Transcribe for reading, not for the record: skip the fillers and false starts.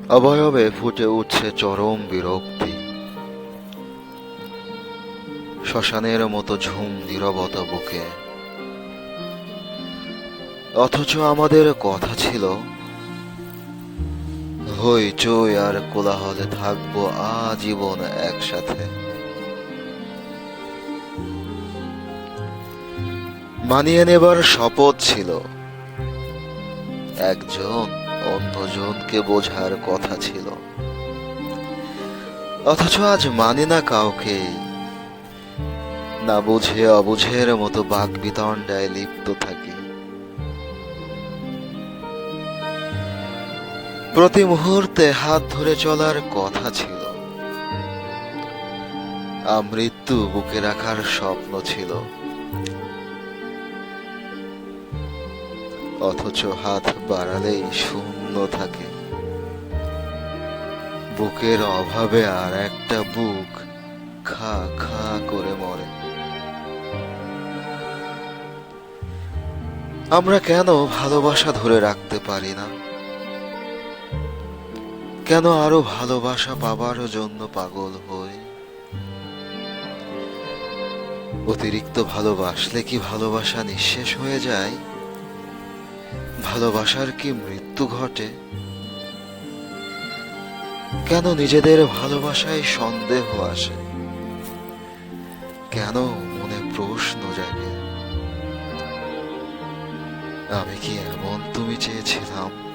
অবয়বে ফুটে উঠছে চরম বিরক্তি। শ্মশানের মতো ঝুম নীরবতা বুকে। অথচ আমাদের কথা ছিল হইচই আর কোলাহলে থাকবো আজীবন একসাথে। মানিয়ে নেবার শপথ ছিল, একজন অন্যজনকে বোঝার কথা ছিল। অথচ আজ মানি না কাউকে, না বুঝে অবুঝের মতো বাকবিতণ্ডায় লিপ্ত থাকি। প্রতি মুহূর্তে হাত ধরে চলার কথা ছিল, আমৃত্যু বুকে রাখার স্বপ্ন ছিল। অথচ হাত বাড়ালেই শূন্য থাকে। বুকের অভাবে আর একটা বুক খা খা করে মরে। আমরা কেন ভালোবাসা ধরে রাখতে পারি না? কেন আরো ভালোবাসা পাবার জন্য পাগল হই? অতিরিক্ত ভালোবাসলে কি ভালোবাসা নিঃশেষ হয়ে যায়? ভালোবাসার কি মৃত্যু ঘটে? কেন নিজেদের ভালোবাসায় সন্দেহ আসে? কেন মনে প্রশ্ন জাগে? আমি কি এমন তুমি চেয়েছিলাম?